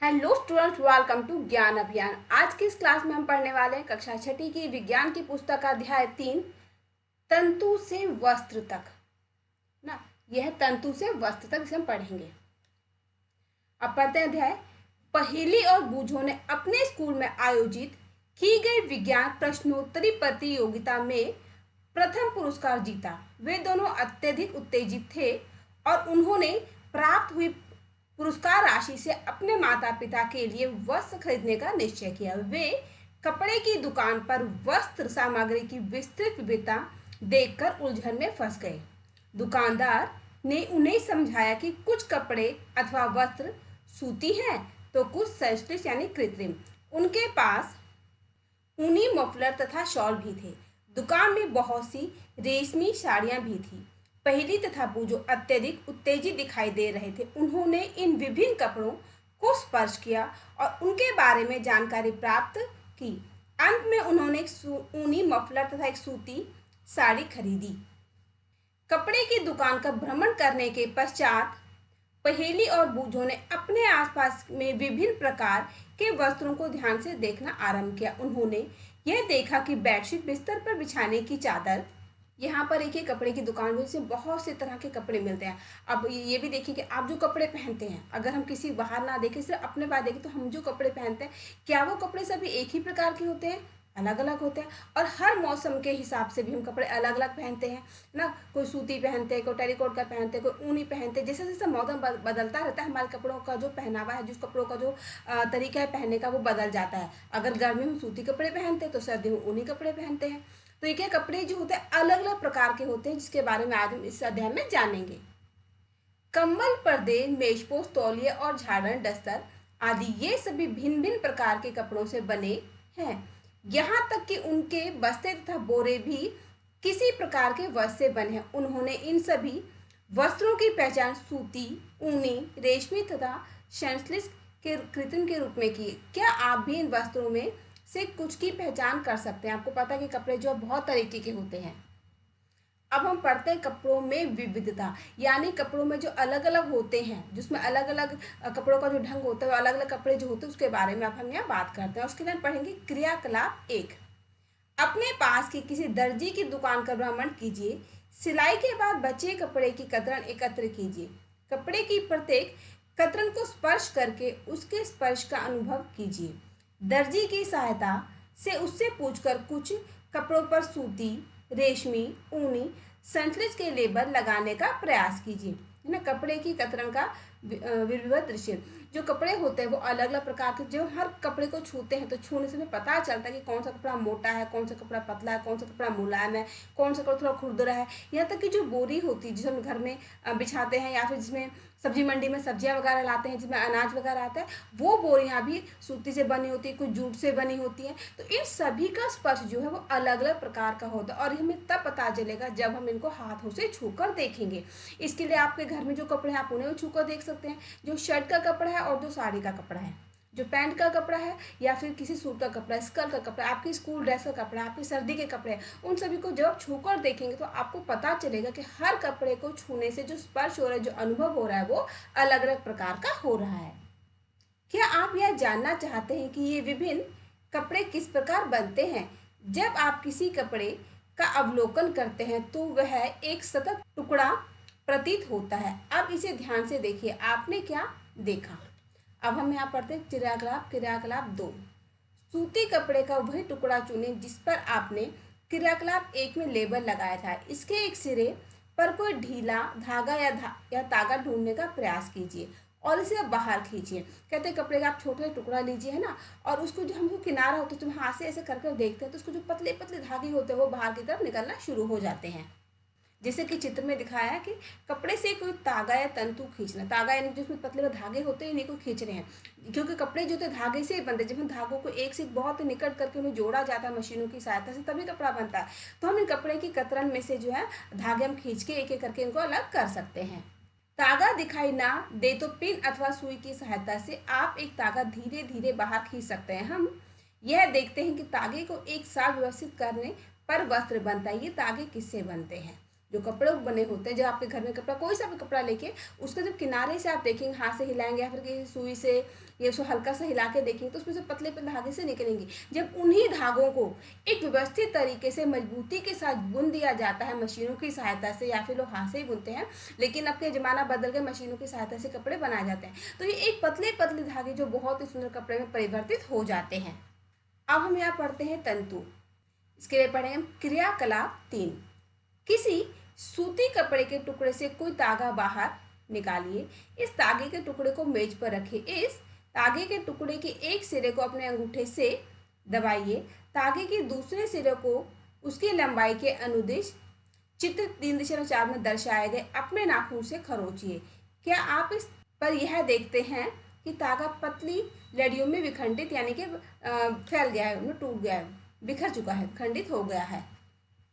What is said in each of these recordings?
Hello students, welcome to ज्ञान अभियान। आज की इस क्लास में हम पढ़ने वाले हैं कक्षा छठी की विज्ञान की पुस्तक अध्याय 3 तंतु से वस्त्र तक ना। यह तंतु से वस्त्र तक इसे हम पढ़ेंगे। अब पढ़ते हैं अध्याय। पहेली और बूझों ने अपने स्कूल में आयोजित की गई विज्ञान प्रश्नोत्तरी प्रतियोगिता में प्रथम पुरस्कार जीता। वे दोनों अत्यधिक उत्तेजित थे और उन्होंने प्राप्त हुई पुरस्कार राशि से अपने माता पिता के लिए वस्त्र खरीदने का निश्चय किया। वे कपड़े की दुकान पर वस्त्र सामग्री की विस्तृत विविधता देखकर उलझन में फंस गए। दुकानदार ने उन्हें समझाया कि कुछ कपड़े अथवा वस्त्र सूती हैं तो कुछ संश्लिष्ट यानी कृत्रिम। उनके पास ऊनी मफलर तथा शॉल भी थे। दुकान में बहुत सी रेशमी साड़ियां भी थी। पहेली तथा बूझो अत्यधिक उत्तेजित दिखाई दे रहे थे। उन्होंने इन विभिन्न कपड़ों को स्पर्श किया और उनके बारे में जानकारी प्राप्त की। अंत में उन्होंने एक ऊनी मफलर तथा एक सूती साड़ी खरीदी। कपड़े की दुकान का भ्रमण करने के पश्चात पहेली और बूझों ने अपने आसपास में विभिन्न प्रकार के वस्त्रों को ध्यान से देखना आरंभ किया। उन्होंने यह देखा कि बेडशीट, बिस्तर पर बिछाने की चादर, यहाँ पर एक ही कपड़े की दुकान में से बहुत से तरह के कपड़े मिलते हैं। अब ये भी देखिए कि आप जो कपड़े पहनते हैं, अगर हम किसी बाहर ना देखें, सिर्फ अपने बाहर देखें, तो हम जो कपड़े पहनते हैं, क्या वो कपड़े सभी एक ही प्रकार के होते हैं? अलग अलग होते हैं। और हर मौसम के हिसाब से भी हम कपड़े अलग अलग पहनते हैं ना। कोई सूती पहनते हैं, कोई टेरिकॉट का पहनते हैं, कोई ऊनी पहनते हैं। जैसे जैसे मौसम बदलता रहता है, हमारे कपड़ों का जो पहनावा है, जिस कपड़ों का जो तरीका है पहनने का, वो बदल जाता है। अगर गर्मी में सूती कपड़े पहनते हैं तो सर्दी में ऊनी कपड़े पहनते हैं। तो ये क्या, कपड़े जो होते हैं अलग अलग प्रकार के होते हैं, जिसके बारे में आज हम इस अध्याय में जानेंगे। कंबल, पर्दे, मेजपोश, तौलिए और झाड़न, दस्तर आदि ये सभी भिन्न भिन्न प्रकार के कपड़ों से बने हैं। यहाँ तक कि उनके बस्ते तथा बोरे भी किसी प्रकार के वस्त्र से बने हैं। उन्होंने इन सभी वस्त्रों की पहचान सूती, ऊनी, रेशमी तथा संश्लिष्ट के कृत्रिम के रूप में की। क्या आप भी इन वस्त्रों में से कुछ की पहचान कर सकते हैं? आपको पता है कि कपड़े जो बहुत तरीके के होते हैं। अब हम पढ़ते हैं कपड़ों में विविधता, यानी कपड़ों में जो अलग अलग होते हैं, जिसमें अलग अलग कपड़ों का जो ढंग होता है, अलग अलग कपड़े जो होते हैं, उसके बारे में अब हम यहाँ बात करते हैं। उसके बाद पढ़ेंगे क्रियाकलाप 1। अपने पास की किसी दर्जी की दुकान का भ्रमण कीजिए। सिलाई के बाद बचे कपड़े की कतरन एकत्र कीजिए। कपड़े की प्रत्येक कतरन को स्पर्श करके उसके स्पर्श का अनुभव कीजिए। दर्जी की सहायता से उससे पूछकर कुछ कपड़ों पर सूती, रेशमी, ऊनी, संश्लिष्ट के लेबल लगाने का प्रयास कीजिए। है ना। कपड़े की कतरन का विविध दृश्य। जो कपड़े होते हैं वो अलग अलग प्रकार के, जो हर कपड़े को छूते हैं तो छूने से हमें पता चलता है कि कौन सा कपड़ा मोटा है, कौन सा कपड़ा पतला है, कौन सा कपड़ा मुलायम है, कौन सा कपड़ा थोड़ा खुरदरा है। यहाँ तक कि जो बोरी होती है जिसे हम घर में बिछाते हैं, या फिर जिसमें सब्जी मंडी में सब्जियां वगैरह लाते हैं, जिसमें अनाज वगैरह आता है, वो बोरियां भी सूती से बनी होती है, कुछ जूट से बनी होती है। तो इन सभी का स्पर्श जो है वो अलग अलग प्रकार का होता है, और हमें तब पता चलेगा जब हम इनको हाथों से छूकर देखेंगे। इसके लिए आपके घर में जो कपड़े हैं आप उन्हें छूकर देख सकते हैं। जो शर्ट का कपड़ा है और जो साड़ी का कपड़ा है, जो पैंट का कपड़ा है या फिर किसी सूट का कपड़ा, स्कर्ट का कपड़ा, आपकी स्कूल ड्रेस का कपड़ा, आपकी सर्दी के कपड़े हैं, उन सभी को जब आप छूकर देखेंगे तो आपको पता चलेगा कि हर कपड़े को छूने से जो स्पर्श हो रहा है, जो अनुभव हो रहा है, वो अलग अलग प्रकार का हो रहा है। क्या आप यह जानना चाहते हैं कि ये विभिन्न कपड़े किस प्रकार बनते हैं? जब आप किसी कपड़े का अवलोकन करते हैं तो वह एक सतत टुकड़ा प्रतीत होता है। अब इसे ध्यान से देखिए, आपने क्या देखा। अब हम यहाँ पढ़ते हैं क्रियाकलाप 2। सूती कपड़े का वही टुकड़ा चुनें जिस पर आपने क्रियाकलाप 1 में लेबल लगाया था। इसके एक सिरे पर कोई ढीला धागा या तागा ढूंढने का प्रयास कीजिए और इसे बाहर खींचिए। कहते हैं कपड़े का आप छोटा टुकड़ा लीजिए, है ना, और उसको जो हमको किनारा होता है, जब हाथ से ऐसे कर देखते हैं तो उसको जो पतले पतले धागे होते हैं वो बाहर की तरफ निकलना शुरू हो जाते हैं। जैसे कि चित्र में दिखाया है कि कपड़े से कोई तागा या तंतु खींचना, तागा यानी जिसमें पतले धागे होते हैं, इन्हीं को खींच रहे हैं। क्योंकि कपड़े जो थे धागे से ही बनते हैं। जब हम धागों को एक से बहुत निकट करके उन्हें जोड़ा जाता है मशीनों की सहायता से, तभी कपड़ा बनता है। तो हम इन कपड़े की कतरन में से जो है धागे हम खींच के एक एक करके इनको अलग कर सकते हैं। तागा दिखाई ना दे तो पिन अथवा सुई की सहायता से आप एक तागा धीरे धीरे बाहर खींच सकते हैं। हम यह देखते हैं कि तागे को एक साथ व्यवस्थित करने पर वस्त्र बनता है। ये तागे किससे बनते हैं? जो कपड़े बने होते हैं, जब आपके घर में कपड़ा, कोई सा भी कपड़ा लेके उसका जब किनारे से आप देखेंगे, हाथ से हिलाएंगे या फिर किसी सुई से या उसको हल्का सा हिला के देखेंगे, तो उसमें से पतले पतले धागे से निकलेंगे। जब उन्हीं धागों को एक व्यवस्थित तरीके से मजबूती के साथ बुन दिया जाता है मशीनों की सहायता से, या फिर लोग हाथ से ही बुनते हैं, लेकिन अब के ज़माना बदल गए, मशीनों की सहायता से कपड़े बनाए जाते हैं, तो ये एक पतले पतले धागे जो बहुत ही सुंदर कपड़े में परिवर्तित हो जाते हैं। अब हम यहाँ पढ़ते हैं तंतु। इसके लिए पढ़े हम क्रियाकलाप 3। किसी सूती कपड़े के टुकड़े से कोई तागा बाहर निकालिए। इस तागे के टुकड़े को मेज पर रखें। इस तागे के टुकड़े के एक सिरे को अपने अंगूठे से दबाइए। तागे के दूसरे सिरे को उसकी लंबाई के अनुदिश चित्र 3.4 में दर्शाए गए अपने नाखून से खरोचिए। क्या आप इस पर यह देखते हैं कि तागा पतली लड़ियों में विखंडित यानी कि फैल गया है, उनमें टूट गया है, बिखर चुका है, खंडित हो गया है।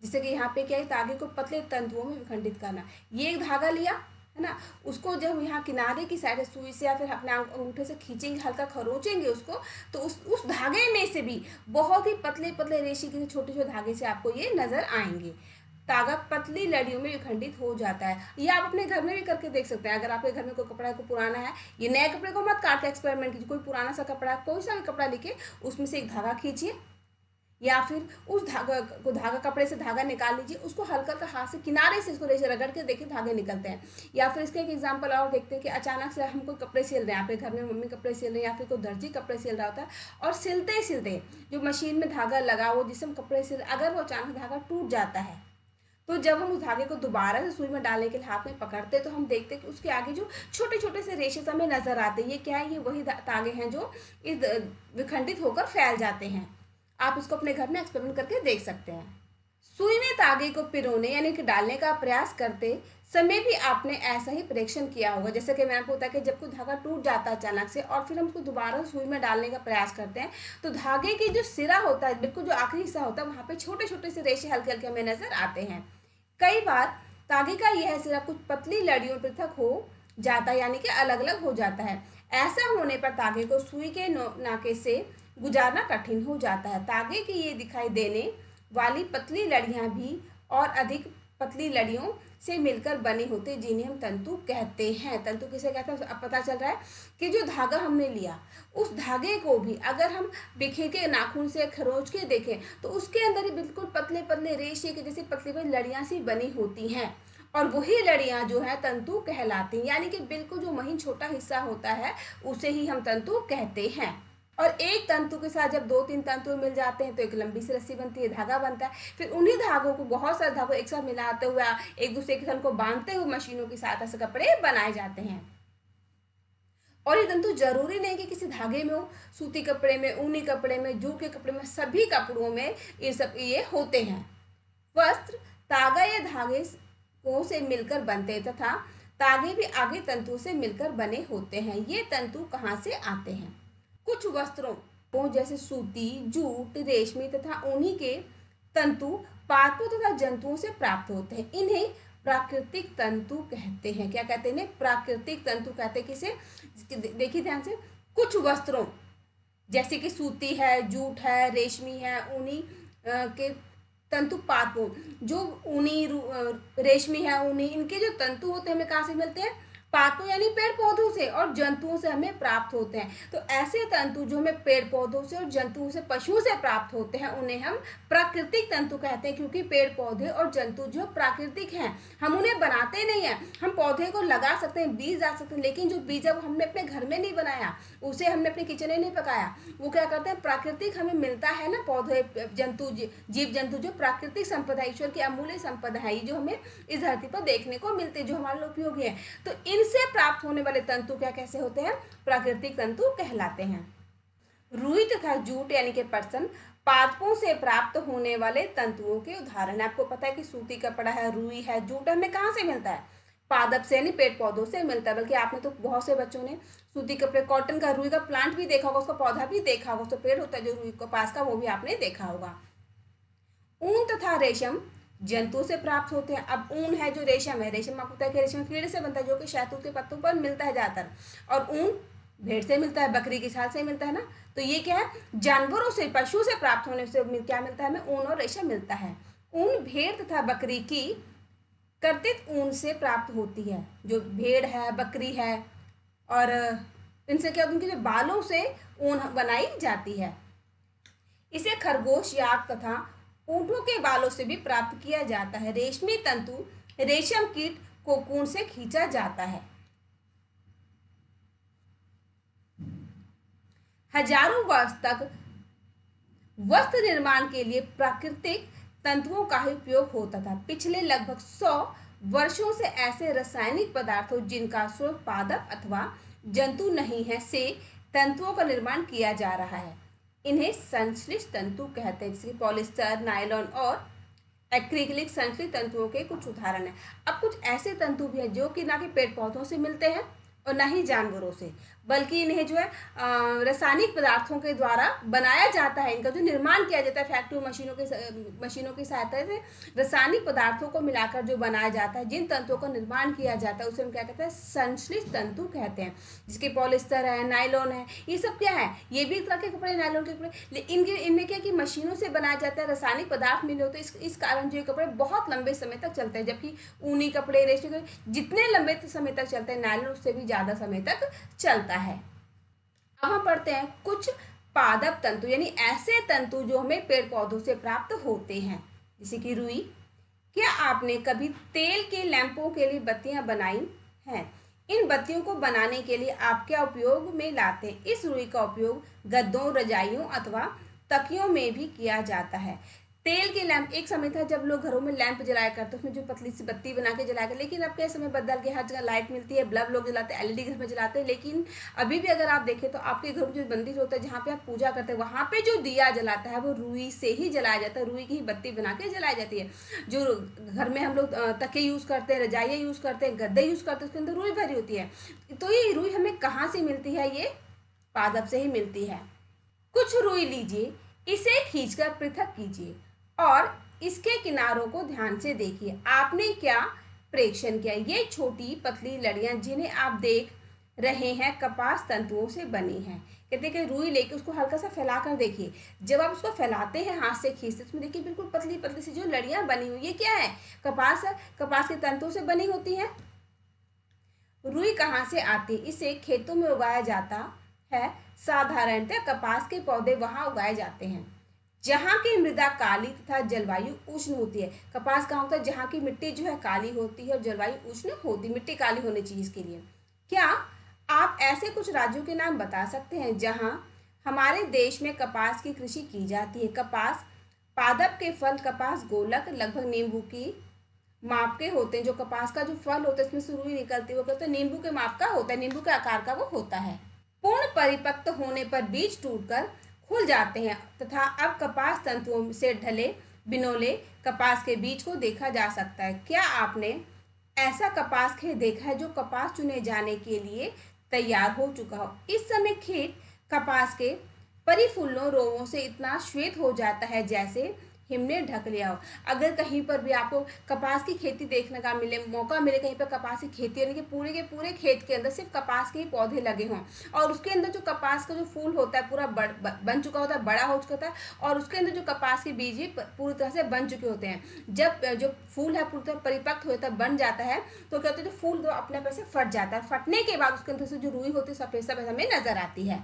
जैसे कि यहाँ पे क्या है, तागे को पतले तंतुओं में विखंडित करना। ये एक धागा लिया है ना, उसको जब हम यहाँ किनारे की साइड सुई से या फिर अपने अंगूठे से खींचेंगे, हल्का खरोचेंगे उसको, तो उस धागे में से भी बहुत ही पतले पतले रेशे के छोटे छोटे धागे से आपको ये नजर आएंगे। तागा पतली लड़ियों में विखंडित हो जाता है। ये आप अपने घर में भी करके देख सकते हैं। अगर आपके घर में कोई कपड़ा को पुराना है, ये नए कपड़े को मत काट के एक्सपेरिमेंट कीजिए। कोई पुराना सा कपड़ा, कोई सा भी कपड़ा लेके उसमें से एक धागा खींचिए, या फिर उस धागा कपड़े से धागा निकाल लीजिए, उसको हल्का का हाथ से किनारे से इसको रेशे रगड़ के देखिए धागे निकलते हैं। या फिर इसके एक एग्जांपल और देखते हैं कि अचानक से हम कोई कपड़े सिल रहे हैं, आपके घर में मम्मी कपड़े सिल रहे हैं या फिर कोई दर्जी कपड़े सिल रहा होता है, और सिलते सिलते जो मशीन में धागा लगा वो जिससे हम कपड़े सिल, अगर वो अचानक धागा टूट जाता है, तो जब हम उस धागे को दोबारा से सुई में डालने के लिए हाथ में पकड़ते हैं, तो हम देखते हैं कि उसके आगे जो छोटे छोटे से रेशे हमें नजर आते हैं। ये क्या है, ये वही तागे हैं जो इस विखंडित होकर फैल जाते हैं। आप इसको अपने घर में एक्सपेरिमेंट करके देख सकते हैं। सुई में तागे को पिरोने यानी कि डालने का प्रयास करते समय भी आपने ऐसा ही परीक्षण किया होगा। जैसे कि मैंने आपको बताया कि जब कोई धागा टूट जाता है अचानक से और फिर हम उसको दोबारा सुई में डालने का प्रयास करते हैं, तो धागे की जो सिरा होता है, बिल्कुल जो आखिरी हिस्सा होता है, वहाँ पे छोटे छोटे से रेशे हल्के हल्के हमें नजर आते हैं। कई बार तागे का यह सिरा कुछ पतली लड़ियों पृथक हो जाता है, यानी कि अलग अलग हो जाता है। ऐसा होने पर तागे को सुई के नाके से गुजारना कठिन हो जाता है। तागे की ये दिखाई देने वाली पतली लड़ियां भी और अधिक पतली लड़ियों से मिलकर बनी होती है, जिन्हें हम तंतु कहते हैं। तंतु किसे कहते हैं, अब पता चल रहा है कि जो धागा हमने लिया, उस धागे को भी अगर हम बिखेर के नाखून से खरोच के देखें, तो उसके अंदर ही बिल्कुल पतले पतले रेशे के जैसे पतली पतली लड़ियां सी बनी होती हैं, और वही लड़ियां जो है तंतु कहलाती हैं। यानी कि बिल्कुल जो महीन छोटा हिस्सा होता है उसे ही हम तंतु कहते हैं। और एक तंतु के साथ जब 2-3 तंतु मिल जाते हैं तो एक लंबी सी रस्सी बनती है, धागा बनता है। फिर उन्हीं धागों को, बहुत सारे धागों एक साथ मिलाते हुए, एक दूसरे के साथ को बांधते हुए मशीनों की सहायता से कपड़े बनाए जाते हैं। और ये तंतु जरूरी नहीं कि किसी धागे में हो, सूती कपड़े में, ऊनी कपड़े में, जूट के कपड़े में, सभी कपड़ों में ये सब ये होते हैं। वस्त्र तागा या धागे को से मिलकर बनते हैं तथा तागे भी आगे तंतु से मिलकर बने होते हैं। ये तंतु कहाँ से आते हैं? कुछ वस्त्रों को जैसे सूती, जूट, रेशमी तथा ऊनी के तंतु पादपों तथा जंतुओं से प्राप्त होते हैं। इन्हें प्राकृतिक तंतु कहते हैं। क्या कहते हैं? प्राकृतिक तंतु कहते हैं। किसे? देखिए ध्यान से, कुछ वस्त्रों जैसे कि सूती है, जूट है, रेशमी है, ऊनी के तंतु पादपों, जो ऊनी रेशमी है, ऊनी, इनके जो तंतु होते हैं हमें कहाँ से मिलते हैं? पादपों यानी पेड़ पौधों से और जंतुओं से हमें प्राप्त होते हैं। तो ऐसे तंतु जो हमें पेड़ पौधों से और जंतुओं से, पशुओं से प्राप्त होते हैं, उन्हें हम प्राकृतिक तंतु कहते हैं। क्योंकि पेड़ पौधे और जंतु जो प्राकृतिक हैं, हम उन्हें बनाते नहीं हैं। हम पौधे को लगा सकते हैं, बीज डाल सकते हैं, लेकिन जो बीज अब हमने अपने घर में नहीं बनाया, उसे हमने अपने किचन में नहीं पकाया, वो क्या करते हैं? प्राकृतिक हमें मिलता है ना, पौधे, जंतु, जीव जंतु, जो प्राकृतिक संपदा, ईश्वर की अमूल्य संपदा है, जो हमें इस धरती पर देखने को मिलते हैं, जो हमारे लिए उपयोगी है। तो इनसे प्राप्त होने वाले तंतु क्या कैसे होते हैं? प्राकृतिक तंतु कहलाते हैं। रुई तथा जूट यानी कि पटसन पादपों से प्राप्त होने वाले तंतुओं के उदाहरण। आपको पता है कि सूती कपड़ा है, रुई है, जूट हमें कहाँ से मिलता है? पादप से यानी पेड़ पौधों से मिलता है। बल्कि आपने तो बहुत से बच्चों ने सूती कपड़े, कॉटन का, रुई का प्लांट भी देखा होगा, उसका पौधा भी देखा होगा, उसका पेड़ होता है जो रुई के पास का, वो भी आपने देखा होगा। ऊन तथा रेशम जंतु से प्राप्त होते हैं। अब ऊन है जो रेशम है, रेशम आपको पता है कि रेशम कीड़े से बनता है, जो कि शहतूत के पत्तों पर मिलता है ज्यादातर, और ऊन भेड़ से मिलता है, बकरी की छाल से मिलता है ना। तो ये क्या है? जानवरों से, पशुओं से प्राप्त होने से क्या मिलता है हमें? ऊन और रेशम मिलता है। ऊन भेड़ तथा बकरी की कर्तित ऊन से प्राप्त होती है। जो भेड़ है, बकरी है, और इनसे क्या, उनके जो बालों से ऊन बनाई जाती है। इसे खरगोश, याक तथा ऊँटों के बालों से भी प्राप्त किया जाता है। रेशमी तंतु रेशम कीट कोकून से खींचा जाता है। हजारों वर्ष तक वस्त्र निर्माण के लिए प्राकृतिक तंतुओं का ही उपयोग होता था। पिछले लगभग 100 वर्षों से ऐसे रासायनिक पदार्थों जिनका स्रोत पादप अथवा जंतु नहीं है से तंतुओं का निर्माण किया जा रहा है। इन्हें संश्लिष्ट तंतु कहते हैं, जैसे पॉलिस्टर, नायलॉन और एक्रिलिक संश्लिष्ट तंतुओं के कुछ उदाहरण हैं। अब कुछ ऐसे तंतु भी हैं जो कि ना कि पेड़ पौधों से मिलते हैं और ना ही जानवरों से, बल्कि इन्हें जो है रासायनिक पदार्थों के द्वारा बनाया जाता है। इनका जो निर्माण किया जाता है फैक्ट्री मशीनों की सहायता से रासायनिक पदार्थों को मिलाकर जो बनाया जाता है, जिन तंतुओं का निर्माण किया जाता है उसे हम क्या कहते हैं, संश्लिष्ट तंतु कहते हैं। जिसके पॉलिस्टर है, नायलॉन है, ये सब क्या है, ये भी एक तरह के कपड़े, नायलॉन के कपड़े, लेकिन इनमें क्या कि मशीनों से बनाया जाता है, रासायनिक पदार्थ मिले होते हैं। इस कारण जो ये कपड़े बहुत लंबे समय तक चलते हैं, जबकि ऊनी कपड़े, रेशमी कपड़े जितने लंबे समय तक चलते हैं, नायलॉन उससे भी ज़्यादा समय तक चलता है। अब हम पढ़ते हैं कुछ पादप तंतु, यानी ऐसे तंतु जो हमें पेड़ पौधों से प्राप्त होते हैं, जैसे कि रुई। क्या आपने कभी तेल के लैंपों के लिए बत्तियां बनाई हैं? इन बत्तियों को बनाने के लिए आप क्या उपयोग में लाते हैं? इस रुई का उपयोग गद्दों, रजाइयों अथवा तकियों में भी किया जाता है। तेल के लैंप, एक समय था जब लोग घरों में लैंप जलाया करते, उसमें जो पतली सी बत्ती बना के जलाया करते, लेकिन अब क्या समय बदल गया, हर जगह लाइट मिलती है, बल्ब लोग जलाते हैं, एलईडी घर में जलाते हैं। लेकिन अभी भी अगर आप देखें तो आपके घर में जो मंदिर होता है, जहाँ पे आप पूजा करते हैं, वहाँ पे जो दिया जलाता है वो रुई से ही जलाया जाता है, रुई की ही बत्ती बना के जलाई जाती है। जो घर में हम लोग तकिए यूज़ करते हैं, रजाइयाँ यूज़ करते हैं, गद्दे यूज़ करते हैं, उसके अंदर रुई भरी होती है। तो ये रुई हमें कहाँ से मिलती है? ये पादप से ही मिलती है। कुछ रुई लीजिए, इसे खींचकर पृथक कीजिए और इसके किनारों को ध्यान से देखिए। आपने क्या प्रेक्षण किया? ये छोटी पतली लड़ियां जिन्हें आप देख रहे हैं कपास तंतुओं से बनी हैं। कहते हैं कि रुई लेके उसको हल्का सा फैला कर देखिए। जब आप उसको फैलाते हैं, हाथ से खींचते, उसमें देखिए बिल्कुल पतली पतली सी जो लड़ियां बनी हुई, ये क्या है? कपास है। कपास के तंतुओं से बनी होती है। रुई कहाँ से आती? इसे खेतों में उगाया जाता है। साधारणतः कपास के पौधे वहां उगाए जाते हैं जहाँ की मृदा काली तथा जलवायु उष्ण होती है। कपास कहाँ होता है? जहाँ की मिट्टी जो है काली होती है और जलवायु उष्ण होती है। मिट्टी काली होनी चाहिए इसके लिए। क्या आप ऐसे कुछ राज्यों के नाम बता सकते हैं जहाँ हमारे देश में कपास की कृषि की जाती है? कपास पादप के फल, कपास गोलक, लगभग नींबू की माप के होते हैं। जो कपास का जो फल होता है, इसमें से रुई निकलती है, वो कहते हैं नींबू के माप का होता है, नींबू के आकार का वो होता है। पूर्ण परिपक्व होने पर बीज टूटकर खुल जाते हैं तथा अब कपास तंतुओं से ढले बिनोले कपास के बीज को देखा जा सकता है। क्या आपने ऐसा कपास खेत देखा है जो कपास चुने जाने के लिए तैयार हो चुका हो? इस समय खेत कपास के परिफूलों रोगों से इतना श्वेत हो जाता है जैसे हिम ने ढक लिया हो। अगर कहीं पर भी आपको कपास की खेती देखने का मिले, मौका मिले, कहीं पर कपास की खेती, यानी कि पूरे के पूरे खेत के अंदर सिर्फ कपास के ही पौधे लगे हों और उसके अंदर जो कपास का जो फूल होता है पूरा बन चुका होता है, बड़ा हो चुका होता है, और उसके अंदर जो कपास के बीज ही पूरी तरह से बन चुके होते हैं। जब जो फूल है पूरी तरह परिपक्व होता है, बन जाता है, तो क्या होता है, जो फूल तो अपने आप से फट जाता है। फटने के बाद उसके अंदर से जो रुई होती है सफेद सफेद हमें नजर आती है।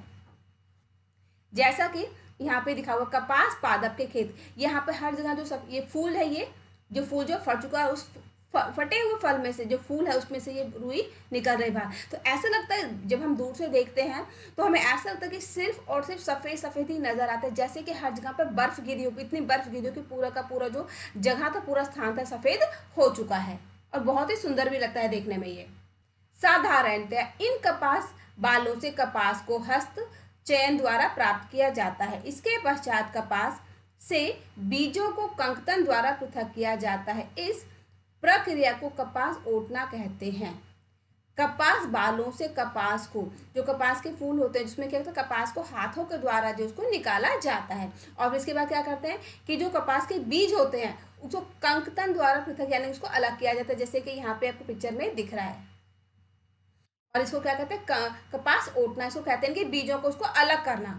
जैसा कि यहाँ पे दिखा हुआ कपास पादप के खेत, यहाँ पे हर जगह जो सब ये फूल है, ये जो फूल जो फट चुका है, उस फटे हुए फल में से जो फूल है उसमें से ये रुई निकल रही बाहर। तो ऐसा लगता है जब हम दूर से देखते हैं तो हमें ऐसा लगता है कि सिर्फ और सिर्फ सफ़ेद सफ़ेद ही नजर आता है, जैसे कि हर जगह पर बर्फ गिरी हो, इतनी बर्फ गिरी हो कि पूरा का पूरा जो जगह था, पूरा स्थान था, सफ़ेद हो चुका है और बहुत ही सुंदर भी लगता है देखने में। ये साधारणतः इन कपास बालों से कपास को हस्त चयन द्वारा प्राप्त किया जाता है। इसके पश्चात कपास से बीजों को कंकतन द्वारा पृथक किया जाता है। इस प्रक्रिया को कपास ओटना कहते हैं। कपास बालों से कपास को, जो कपास के फूल होते हैं जिसमें क्या होता है, कपास को हाथों के द्वारा जो उसको निकाला जाता है और इसके बाद क्या करते हैं कि जो कपास के बीज होते हैं उसको कंकतन द्वारा पृथक यानी उसको अलग किया जाता है, जैसे कि यहाँ पे आपको पिक्चर में दिख रहा है। और इसको क्या कहते हैं, कपास ओटना। इसको कहते हैं कि बीजों को उसको अलग करना।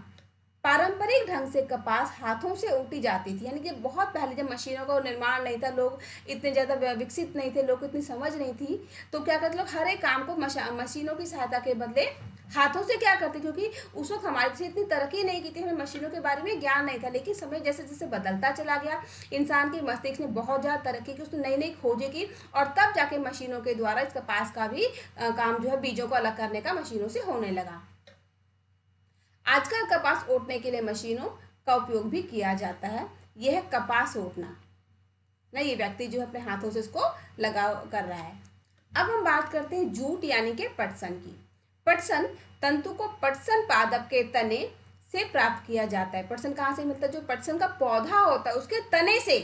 पारंपरिक ढंग से कपास हाथों से ऊटी जाती थी, यानी कि बहुत पहले जब मशीनों का निर्माण नहीं था, लोग इतने ज़्यादा विकसित नहीं थे, लोग को इतनी समझ नहीं थी, तो क्या करते लोग हर एक काम को मशीनों की सहायता के बदले हाथों से क्या करते, क्योंकि उस वक्त हमारे से इतनी तरक्की नहीं की थी, हमें मशीनों के बारे में ज्ञान नहीं था। लेकिन समय जैसे जैसे बदलता चला गया, इंसान के मस्तिष्क ने बहुत ज़्यादा तरक्की की, उसने नई नई खोजें की, और तब जाके मशीनों के द्वारा इस कपास का भी काम जो है बीजों को अलग करने का मशीनों से होने लगा। आजकल कपास ओटने के लिए मशीनों का उपयोग भी किया जाता है। यह है कपास ओटना ना, ये व्यक्ति जो है अपने हाथों से इसको लगा कर रहा है। अब हम बात करते हैं जूट यानी कि पटसन की। पटसन तंतु को पटसन पादप के तने से प्राप्त किया जाता है। पटसन कहाँ से मिलता है? जो पटसन का पौधा होता है उसके तने से।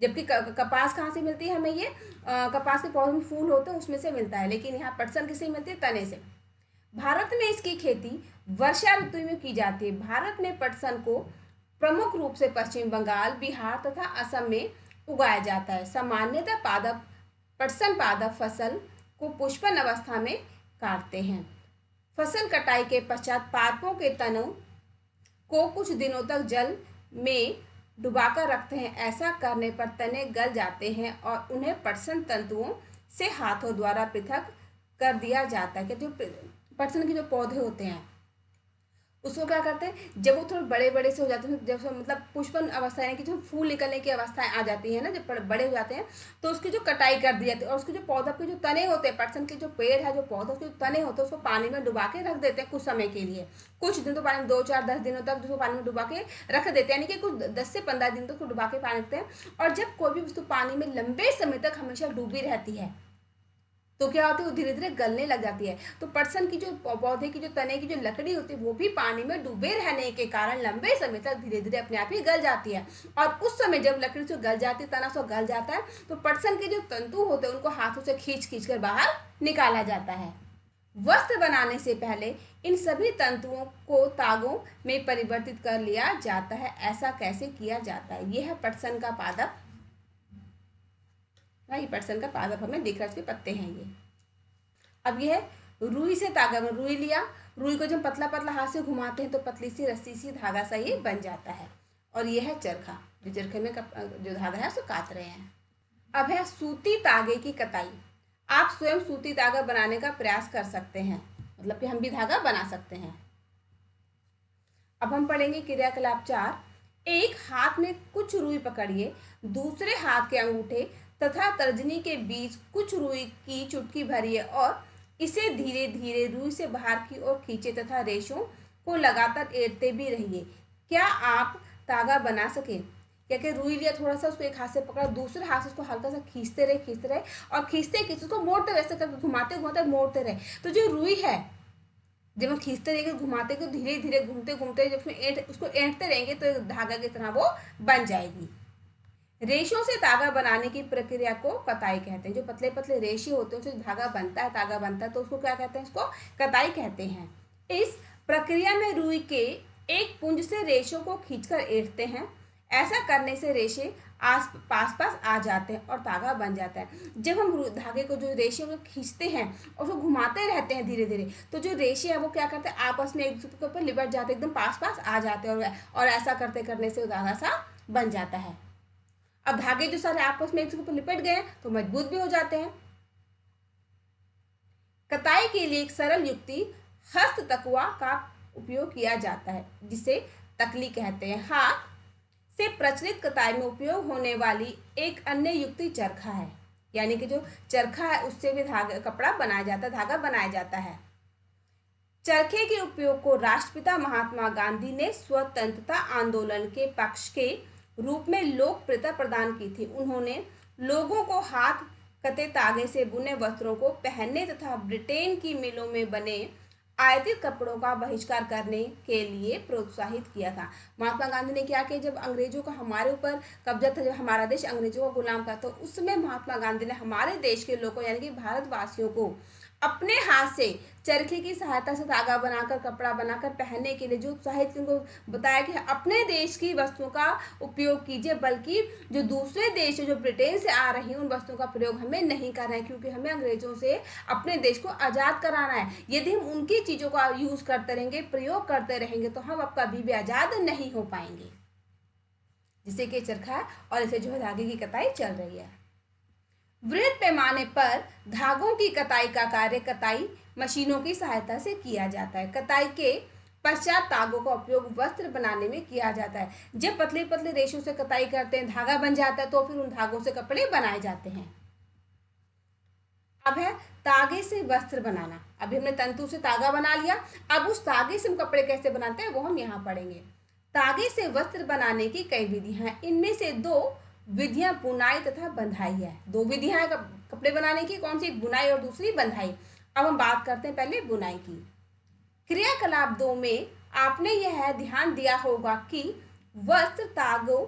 जबकि कपास कहाँ से मिलती है हमें? ये कपास के पौधे में फूल होते हैं उसमें से मिलता है, लेकिन यहाँ पटसन किससे मिलती है? तने से। भारत में इसकी खेती वर्षा ऋतु में की जाती है। भारत में पटसन को प्रमुख रूप से पश्चिम बंगाल, बिहार तथा असम में उगाया जाता है। सामान्यतः पटसन पादप फसल को पुष्पन अवस्था में काटते हैं। फसल कटाई के पश्चात पादपों के तनों को कुछ दिनों तक जल में डुबाकर रखते हैं। ऐसा करने पर तने गल जाते हैं और उन्हें पटसन तंतुओं से हाथों द्वारा पृथक कर दिया जाता है। कि जो पटसन के जो पौधे होते हैं उसको क्या करते हैं, जब वो थोड़े बड़े बड़े से हो जाते हैं, जब मतलब पुष्पन अवस्था यानी कि जो फूल निकलने की अवस्थाएं आ जाती है ना, जब बड़े हो जाते हैं तो उसकी जो कटाई कर दी जाती है, और उसके जो पौधा के जो तने होते हैं, पटसन के जो पेड़ है, जो पौधा उसके जो तने होते हैं, उसको पानी में डुबा के रख देते हैं कुछ समय के लिए। कुछ दिन तो पानी में 2-4-10 दिनों तक उसको पानी में डुबा के रख देते हैं, यानी कि कुछ 10 से 15 दिन तक उसको डुबा के पानी रखते हैं। और जब कोई भी वस्तु पानी में लंबे समय तक हमेशा डूबी रहती है तो क्या होती है, वो धीरे धीरे गलने लग जाती है। तो पटसन की जो पौधे की जो तने की जो लकड़ी होती है वो भी पानी में डूबे रहने के कारण लंबे समय तक धीरे धीरे अपने आप ही गल जाती है। और उस समय जब लकड़ी से गल जाती है, तना से गल जाता है, तो पटसन के जो तंतु होते हैं उनको हाथों से खींच खींच कर बाहर निकाला जाता है। वस्त्र बनाने से पहले इन सभी तंतुओं को तागों में परिवर्तित कर लिया जाता है। ऐसा कैसे किया जाता है? यह है पटसन का पादप। ये पटसन का पादप हमें दिख रहा है, इसके पत्ते हैं ये। अब ये है रुई से तागा में, रुई लिया, रुई को जब पतला पतला हाथ से घुमाते हैं तो पतली सी रस्सी सी धागा सा ये बन जाता है। और ये है चरखा, जो चरखे में जो धागा है उसको काट रहे हैं। अब है सूती तागे की कताई। आप स्वयं सूती धागा बनाने का प्रयास कर सकते हैं, मतलब कि हम भी धागा बना सकते हैं। अब हम पढ़ेंगे क्रियाकलाप 4। एक हाथ में कुछ रुई पकड़िए, दूसरे हाथ के अंगूठे तथा तर्जनी के बीच कुछ रुई की चुटकी भरिए और इसे धीरे धीरे रुई से बाहर की ओर खींचे तथा रेशों को लगातार एड़ते भी रहिए। क्या आप धागा बना सके? क्या कि रुई लिया, थोड़ा सा उसको एक हाथ से पकड़ा, दूसरे हाथ से उसको हल्का सा खींचते रहे और खींचते उसको मोड़ते रहे, ऐसे करके घुमाते घुमाते मोड़ते रहे। तो जो रुई है जब हम खींचते रहेंगे, घुमाते को धीरे धीरे घूमते घूमते जब उसको एंटते रहेंगे तो धागा की तरह वो बन जाएगी। रेशों से धागा बनाने की प्रक्रिया को कताई कहते हैं। जो पतले पतले रेशे होते हैं उससे धागा बनता है, धागा बनता है तो उसको क्या कहते हैं? उसको कताई कहते हैं। इस प्रक्रिया में रुई के एक पुंज से रेशों को खींचकर एड़ते हैं। ऐसा करने से रेशे पास आ जाते हैं और धागा बन जाता है। जब हम धागे को जो रेशे को खींचते हैं और उसको घुमाते रहते हैं धीरे धीरे, तो जो रेशे है वो क्या करते हैं, आपस में एक दूसरे के ऊपर लिपट जाते हैं, एकदम पास आ जाते हैं, और ऐसा करते करने से धागा सा बन जाता है। अब धागे जो सारे आपस में एक दूसरे के ऊपर लिपट गए तो मजबूत भी हो जाते हैं। कताई के लिए एक सरल युक्ति हस्त तकुआ का उपयोग किया जाता है, जिसे तकली कहते हैं। हाथ से प्रचलित कताई में उपयोग होने वाली एक अन्य युक्ति चरखा है, यानी कि जो चरखा है उससे भी कपड़ा बनाया जाता है, धागा बनाया जाता है। चरखे के उपयोग को राष्ट्रपिता महात्मा गांधी ने स्वतंत्रता आंदोलन के पक्ष के रूप में लोकप्रियता प्रदान की थी। उन्होंने लोगों को हाथ कते तागे से बुने वस्त्रों को पहनने तथा ब्रिटेन की मिलों में बने आयातित कपड़ों का बहिष्कार करने के लिए प्रोत्साहित किया था। महात्मा गांधी ने क्या किया, जब अंग्रेजों का हमारे ऊपर कब्जा था, जब हमारा देश अंग्रेजों का गुलाम था, तो उस समय महात्मा गांधी ने हमारे देश के लोगों यानी कि भारतवासियों को अपने हाथ से चरखे की सहायता से धागा बनाकर कपड़ा बनाकर पहनने के लिए जो उत्साहित उनको बताया कि अपने देश की वस्तुओं का उपयोग कीजिए, बल्कि जो दूसरे देश जो ब्रिटेन से आ रही हैं उन वस्तुओं का प्रयोग हमें नहीं करना है, क्योंकि हमें अंग्रेजों से अपने देश को आज़ाद कराना है। यदि हम उनकी चीज़ों का यूज़ करते रहेंगे, प्रयोग करते रहेंगे, तो हम अब कभी भी आज़ाद नहीं हो पाएंगे। जिसे कि चरखा और इसे जो है धागे की कताई चल रही है। वृहद पैमाने पर धागों की कताई का कार्य कताई मशीनों की सहायता से किया जाता है। कताई के पश्चात धागों का उपयोग वस्त्र बनाने में किया जाता है। जब पतले पतले रेशों से कताई करते हैं, धागा बन जाता है, तो फिर उन धागों से कपड़े बनाए जाते हैं। अब है तागे से वस्त्र बनाना। अभी हमने तंतु से तागा बना लिया, अब उस तागे से हम कपड़े कैसे बनाते हैं वो हम यहाँ पढ़ेंगे। तागे से वस्त्र बनाने की कई विधियां हैं। इनमें से दो विधियां बुनाई तथा बंधाई है। दो विधियां हैं कपड़े बनाने की, कौन सी? बुनाई और दूसरी बंधाई। अब हम बात करते हैं पहले बुनाई की। क्रियाकलाप 2 में आपने यह ध्यान दिया होगा कि वस्त्र तागों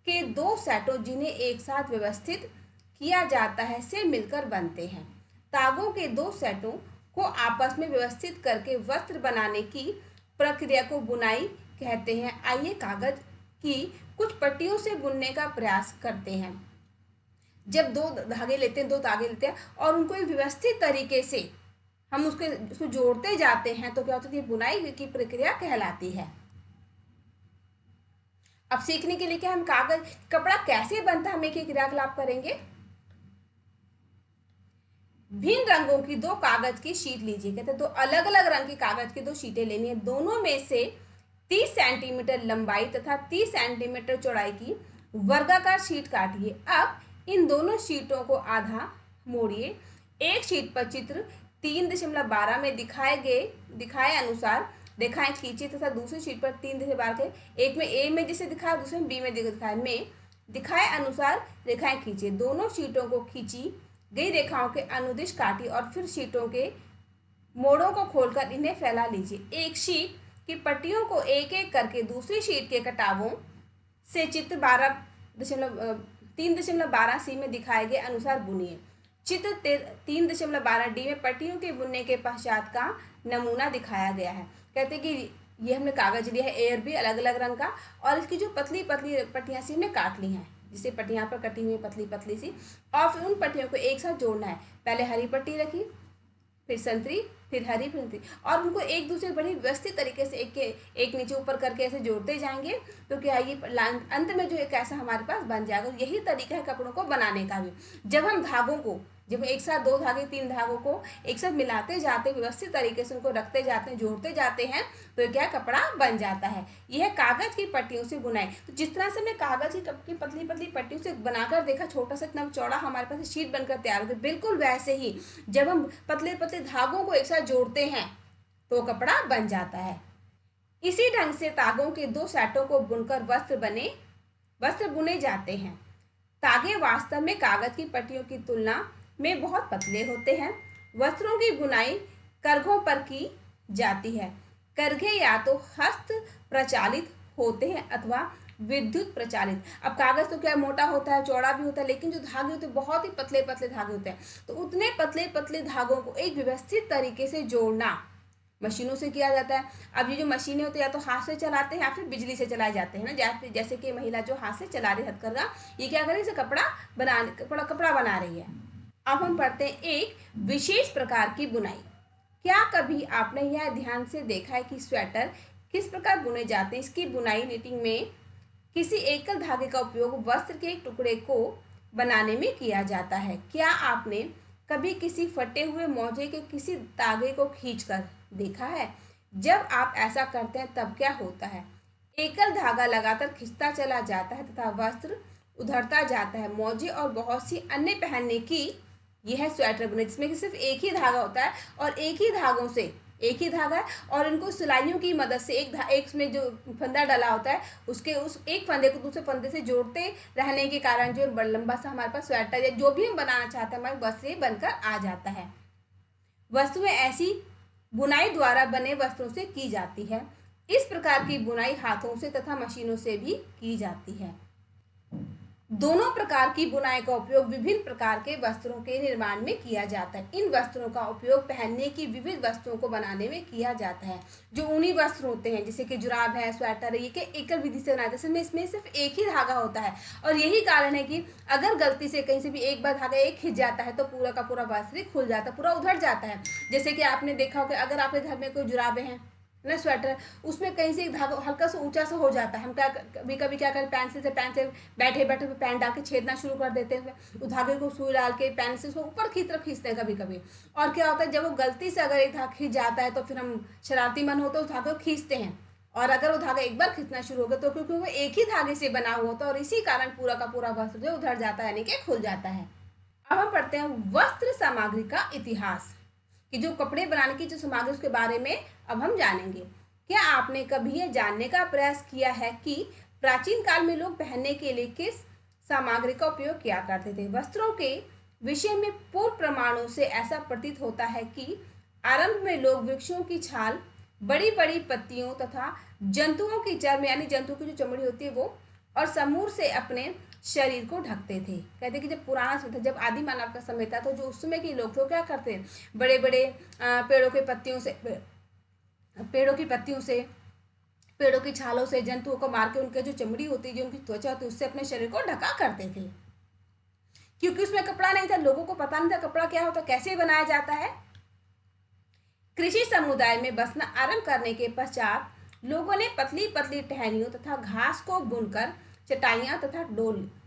के 2 सेटों जिन्हें एक साथ व्यवस्थित किया जाता है से मिलकर बनते हैं। तागों के 2 सेटों को आपस में व्यवस्थित करके वस्त्र बनाने की प्रक्रिया को बुनाई कहते हैं। आइए कागज की कुछ पट्टियों से बुनने का प्रयास करते हैं। जब 2 धागे लेते हैं, 2 तागे लेते हैं और उनको एक व्यवस्थित तरीके से हम उसको जोड़ते जाते हैं, तो क्या होता है? बुनाई की प्रक्रिया कहलाती है। अब सीखने के लिए क्या हम कागज कपड़ा कैसे बनता है हम एक क्रियाकलाप करेंगे। भिन्न रंगों की 2 कागज की शीट लीजिए। कहते हैं 2 अलग अलग रंग की कागज की 2 शीटें लेनी है। दोनों में से 30 सेंटीमीटर लंबाई तथा 30 सेंटीमीटर चौड़ाई की वर्गाकार शीट काटिए। अब इन दोनों शीटों को आधा मोड़िए। एक शीट पर चित्र 3.12 में दिखाए अनुसार रेखाएं खींचिए तथा दूसरी शीट पर 3.12 के एक में ए में जिसे दिखाया, दूसरे में बी में दिखाए अनुसार रेखाएं खींचिए। दोनों शीटों को खींची गई रेखाओं के अनुदिश काटिए और फिर शीटों के मोड़ों को खोलकर इन्हें फैला लीजिए। एक शीट की पट्टियों को एक एक करके दूसरी शीट के कटावों से चित्र 3.12 सी में दिखाए गए अनुसार बुनिए। चित्र 3.12 डी में पट्टियों के बुनने के पश्चात का नमूना दिखाया गया है। कहते हैं कि ये हमने कागज लिया है ए और बी अलग अलग रंग का, और इसकी जो पतली पतली पट्टियां सी हमने काट ली हैं, जिसे पट्टियां पर कटी हुई पतली पतली सी, और फिर उन पट्टियों को एक साथ जोड़ना है। पहले हरी पट्टी रखी, फिर संतरी, फिर हरी, फिर संतरी, और उनको एक दूसरे बड़ी व्यवस्थित तरीके से एक नीचे ऊपर करके ऐसे जोड़ते जाएंगे, तो क्या ये अंत में जो एक ऐसा हमारे पास बन जाएगा। यही तरीका है कपड़ों को बनाने का भी। जब हम धागों को एक साथ 2 धागे 3 धागों को एक साथ मिलाते जाते, व्यवस्थित तरीके से उनको रखते जाते हैं, जोड़ते जाते हैं, तो क्या कपड़ा बन जाता है। यह कागज की पट्टियों से बुनाई। तो जिस तरह से मैं कागज की पतली पतली पट्टियों से बनाकर देखा, छोटा सा इतना चौड़ा हमारे पास शीट बनकर तैयार होती है, बिल्कुल वैसे ही जब हम पतले पतले धागों को एक साथ जोड़ते हैं तो कपड़ा बन जाता है। इसी ढंग से तागों के 2 सेटों को बुनकर वस्त्र बुने जाते हैं। तागे वास्तव में कागज की पट्टियों की तुलना में बहुत पतले होते हैं। वस्त्रों की बुनाई करघों पर की जाती है। करघे या तो हस्त प्रचालित होते हैं अथवा विद्युत प्रचालित। अब कागज तो क्या मोटा होता है, चौड़ा भी होता है, लेकिन जो धागे होते हैं बहुत ही पतले पतले धागे होते हैं, तो उतने पतले पतले धागों को एक व्यवस्थित तरीके से जोड़ना मशीनों से किया जाता है। अब ये जो मशीनें होती है या तो हाथ से चलाते हैं या फिर बिजली से चलाए जाते हैं ना, जैसे कि महिला जो हाथ से चला रही हथकरघा, ये क्या कर रही है, कपड़ा बना रही है। अब हम पढ़ते हैं एक विशेष प्रकार की बुनाई। क्या कभी आपने यह ध्यान से देखा है कि स्वेटर किस प्रकार बुने जाते हैं? इसकी बुनाई नीटिंग में किसी एकल धागे का उपयोग वस्त्र के एक टुकड़े को बनाने में किया जाता है। क्या आपने कभी किसी फटे हुए मोजे के किसी धागे को खींचकर देखा है? जब आप ऐसा करते हैं तब क्या होता है? एकल धागा लगातार खिंचता चला जाता है तथा वस्त्र उधड़ता जाता है। मोजे और बहुत सी अन्य पहनने की यह है स्वेटर बुनाई, जिसमें कि सिर्फ एक ही धागा होता है और एक ही धागा है, और इनको सिलाइयों की मदद से एक में जो फंदा डला होता है उसके उस एक फंदे को दूसरे फंदे से जोड़ते रहने के कारण जो लंबा सा हमारे पास स्वेटर या जो भी हम बनाना चाहते हैं हमारे वस्त्र बनकर आ जाता है। वस्तुएं ऐसी बुनाई द्वारा बने वस्त्रों से की जाती है। इस प्रकार की बुनाई हाथों से तथा मशीनों से भी की जाती है। दोनों प्रकार की बुनाई का उपयोग विभिन्न प्रकार के वस्त्रों के निर्माण में किया जाता है। इन वस्त्रों का उपयोग पहनने की विविध वस्तुओं को बनाने में किया जाता है। जो ऊनी वस्त्र होते हैं जैसे कि जुराब है, स्वेटर है, ये के एकल विधि से बनाते हैं। इसमें सिर्फ एक ही धागा होता है और यही कारण है कि अगर गलती से कहीं से भी एक बार धागा एक खिंच जाता है तो पूरा का पूरा वस्त्र खुल जाता है, पूरा उधड़ जाता है। जैसे कि आपने देखा होगा अगर आपके घर में कोई जुराबे हैं ना, स्वेटर, उसमें कहीं से एक धागा हल्का सा ऊंचा सा हो जाता है, हम क्या कभी कभी क्या करें, पेंसिल से बैठे बैठे पेन डाल के छेदना शुरू कर देते हैं, उस धागे को सुई डाल के पेंसिल को ऊपर की तरफ खींचते हैं कभी कभी। और क्या होता है जब वो गलती से अगर एक धागा खींच जाता है तो फिर हम शरारती मन होते उस धागे को खींचते हैं, और अगर वो धागा एक बार खींचना शुरू हो गया तो क्योंकि वो एक ही धागे से बना हुआ होता है और इसी कारण पूरा का पूरा वस्त्र जो उधड़ जाता है यानी कि खुल जाता है। अब हम पढ़ते हैं वस्त्र सामग्री का इतिहास, कि जो कपड़े बनाने की जो सामग्री उसके बारे में अब हम जानेंगे। क्या आपने कभी यह जानने का प्रयास किया है कि प्राचीन काल में लोग पहनने के लिए किस सामग्री का उपयोग किया करते थे? वस्त्रों के विषय में पूर्व प्रमाणों से ऐसा प्रतीत होता है कि आरंभ में लोग वृक्षों की छाल, बड़ी बड़ी पत्तियों तथा जंतुओं की चर्म यानी जंतु की जो चमड़ी होती है वो, और समूर से अपने शरीर को ढकते थे। कहते कि जब पुराना समय था, जब आदि मानव का समय था, तो जो उस समय के लोग थे क्या करते, बड़े बड़े पेड़ों की पेड़ों की छालों से जंतुओं को मार के उनके जो चमड़ी होती है, जो उनकी त्वचा होती है, उससे अपने शरीर को ढका करते थे। क्योंकि उसमें कपड़ा नहीं था, लोगों को पता नहीं था कपड़ा क्या होता, कैसे बनाया जाता है। कृषि समुदाय में बसना आरंभ करने के पश्चात लोगों ने पतली पतली टहनियों तथा घास को बुनकर चटाइयां तथा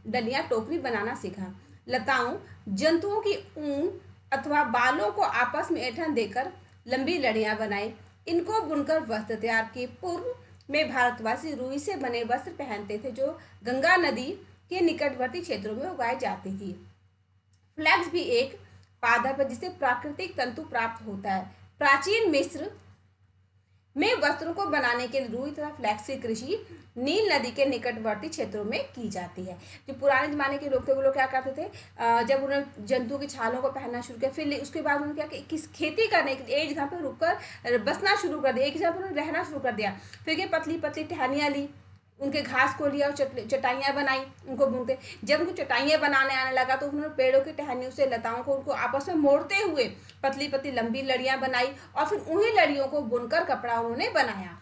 डलियां टोकरी बनाना सीखा। लताओं, जंतुओं की ऊन अथवा बालों को आपस में ऐंठन देकर लंबी लड़ियां बनाई। इनको बुनकर वस्त्र तैयार किए। पूर्व में भारतवासी रुई से बने वस्त्र पहनते थे जो गंगा नदी के निकटवर्ती क्षेत्रों में उगाई जाती थी। फ्लैक्स भी एक पादप है जिसे प्राकृतिक तंतु प्राप्त होता है। प्राचीन मिस्र में वस्त्रों को बनाने के लिए रुई तथा फ्लैक्स की कृषि नील नदी के निकटवर्ती क्षेत्रों में की जाती है। जो पुराने जमाने के लोग थे वो लोग क्या करते थे, जब उन्होंने जंतुओं की छालों को पहनना शुरू किया, फिर उसके बाद उन्होंने क्या किस खेती करने के लिए एक जगह पर रुककर बसना शुरू कर दिया, एक जगह पर उन्होंने रहना शुरू कर दिया। फिर क्या पतली पतली टहनियाँ ली, उनके घास को लिया और चटाइयाँ बनाई, उनको बुनते। जब उनको चटाइयाँ बनाने आने लगा तो उन्होंने पेड़ों की टहनियों से लताओं को उनको आपस में मोड़ते हुए पतली पतली लंबी लड़ियाँ बनाई और फिर उन्हीं लड़ियों को बुनकर कपड़ा उन्होंने बनाया।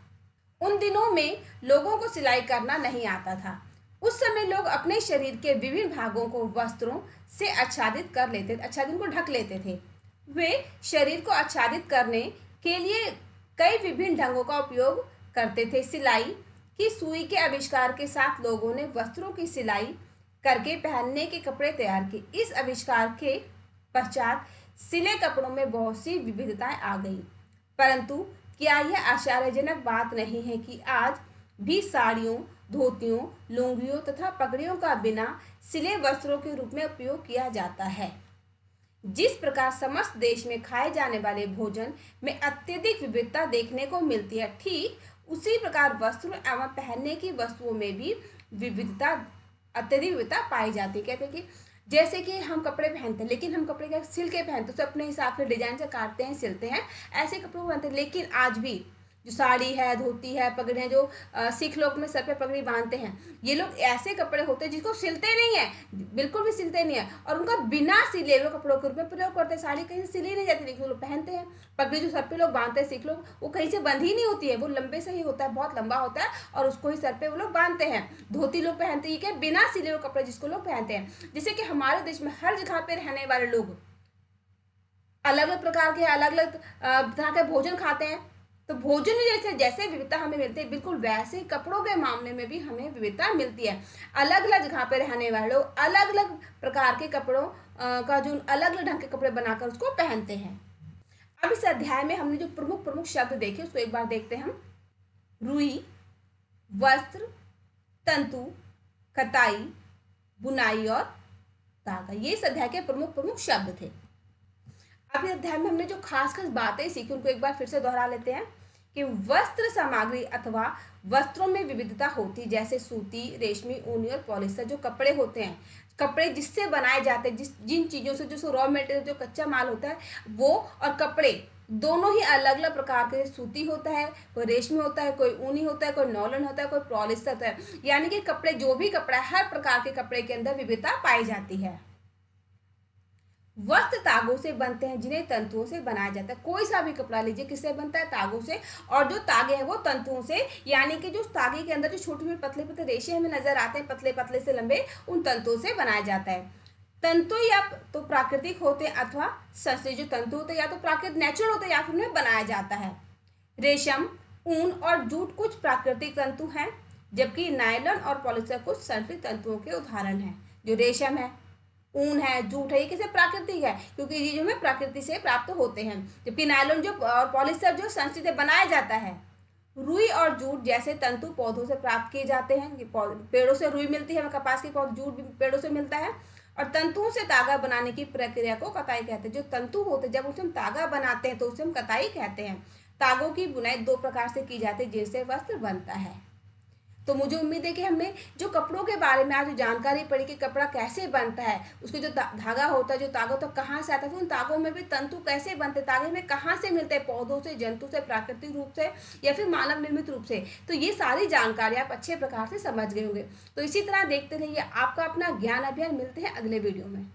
उन दिनों में लोगों को सिलाई करना नहीं आता था। उस समय लोग अपने शरीर के विभिन्न भागों को वस्त्रों से आच्छादित कर लेते थे, आच्छादन को ढक लेते थे। वे शरीर को आच्छादित करने के लिए कई विभिन्न ढंगों का उपयोग करते थे। सिलाई की सुई के आविष्कार के साथ लोगों ने वस्त्रों की सिलाई करके पहनने के कपड़े तैयार किए। इस आविष्कार के पश्चात सिले कपड़ों में बहुत सी विविधताएं आ गई। परंतु क्या यह आश्चर्यजनक बात नहीं है कि आज भी साड़ियों, धोतियों, लुंगियों तथा पगड़ियों का बिना सिले वस्त्रों के रूप में उपयोग किया जाता है। जिस प्रकार समस्त देश में खाए जाने वाले भोजन में अत्यधिक विविधता देखने को मिलती है, ठीक उसी प्रकार वस्त्रों एवं पहनने की वस्तुओं में भी अत्यधिक विविधता पाई जाती है। कहते हैं कि जैसे कि हम कपड़े पहनते हैं, लेकिन हम कपड़े क्या सिल के पहनते हैं, उसे अपने हिसाब से डिजाइन से काटते हैं, सिलते हैं, ऐसे कपड़े पहनते हैं। लेकिन आज भी जो साड़ी है, धोती है, पगड़ियाँ, जो सिख लोग में सर पे पगड़ी बांधते हैं, ये लोग ऐसे कपड़े होते हैं जिसको सिलते नहीं है, बिल्कुल भी सिलते नहीं है, और उनका बिना सिले हुए कपड़ों के रूप में प्रयोग करते हैं। साड़ी कहीं से सिली नहीं जाती लेकिन वो लोग पहनते हैं। पगड़ी जो सर पे लोग बांधते हैं सिख लोग, वो कहीं से बंधी नहीं होती है, वो लंबे से ही होता है, बहुत लंबा होता है और उसको ही सर पे वो लोग बांधते हैं। धोती लोग पहनते हैं, क्या बिना सिले हुए कपड़े जिसको लोग पहनते हैं। जैसे कि हमारे देश में हर जगह पे रहने वाले लोग अलग अलग प्रकार के अलग अलग तरह के भोजन खाते हैं, तो भोजन में जैसे जैसे विविधता हमें मिलती है, बिल्कुल वैसे ही कपड़ों के मामले में भी हमें विविधता मिलती है। अलग अलग जगह पे रहने वाले लोग अलग अलग प्रकार के कपड़ों का जो अलग अलग ढंग के कपड़े बनाकर उसको पहनते हैं। अब इस अध्याय में हमने जो प्रमुख प्रमुख शब्द देखे उसको एक बार देखते हैं हम। रुई, वस्त्र, तंतु, कताई, बुनाई और धागा, ये इस अध्याय के प्रमुख प्रमुख शब्द थे। अब इस अध्याय में हमने जो खास खास बातें सीखी उनको एक बार फिर से दोहरा लेते हैं कि वस्त्र सामग्री अथवा वस्त्रों में विविधता होती, जैसे सूती, रेशमी, ऊनी और पॉलिस्टर जो कपड़े होते हैं, कपड़े जिससे बनाए जाते हैं, जिन चीज़ों से जो रॉ मटेरियल जो कच्चा माल होता है वो, और कपड़े दोनों ही अलग अलग प्रकार के सूती होता है, कोई रेशमी होता है, कोई ऊनी होता है, कोई नॉलन होता है, कोई पॉलिस्टर होता है। यानी कि कपड़े, जो भी कपड़ा है, हर प्रकार के कपड़े के अंदर विविधता पाई जाती है। वस्त्र तागों से बनते हैं जिन्हें तंतुओं से बनाया जाता है। कोई सा भी कपड़ा लीजिए, किससे बनता है? तागों से। और जो तागे हैं वो तंतुओं से, यानी कि जो तागे के अंदर जो छोटे छोटे पतले पतले रेशे हमें नजर आते हैं, पतले पतले से लंबे, उन तंतुओं से बनाया जाता है। तंतु या तो प्राकृतिक होते हैं अथवा संश्लेषित। जो तंतु होते हैं या तो प्राकृतिक नेचुरल होते हैं या फिर उन्हें बनाया जाता है। रेशम, ऊन और जूट कुछ प्राकृतिक तंतु हैं, जबकि नायलॉन और पॉलिस्टर कुछ संश्लेषित तंतुओं के उदाहरण हैं। जो रेशम है, ऊन है, जूट है, ये किसे प्राकृतिक है, क्योंकि ये जो हमें प्रकृति से प्राप्त होते हैं। जबकि नायलॉन जो और पॉलिस्टर जो संश्लेषित बनाया जाता है। रुई और जूट जैसे तंतु पौधों से प्राप्त किए जाते हैं। पेड़ों से रुई मिलती है, कपास के पौधे, जूट भी पेड़ों से मिलता है। और तंतुओं से तागा बनाने की प्रक्रिया को कताई कहते हैं। जो तंतु होते हैं, जब उसे हम तागा बनाते हैं तो उसे हम कताई कहते हैं। तागों की बुनाई दो प्रकार से की जाती है जिससे वस्त्र बनता है। तो मुझे उम्मीद है कि हमने जो कपड़ों के बारे में आज जानकारी पड़ी कि कपड़ा कैसे बनता है, उसके जो धागा होता है, जो तागा होता है, कहाँ से आता है, फिर उन तागों में भी तंतु कैसे बनते हैं, तागे में कहाँ से मिलते हैं, पौधों से, जंतु से, प्राकृतिक रूप से या फिर मानव निर्मित रूप से। तो ये सारी जानकारी आप अच्छे प्रकार से समझ गए होंगे। तो इसी तरह देखते रहिए आपका अपना ज्ञान अभियान। मिलते हैं अगले वीडियो में।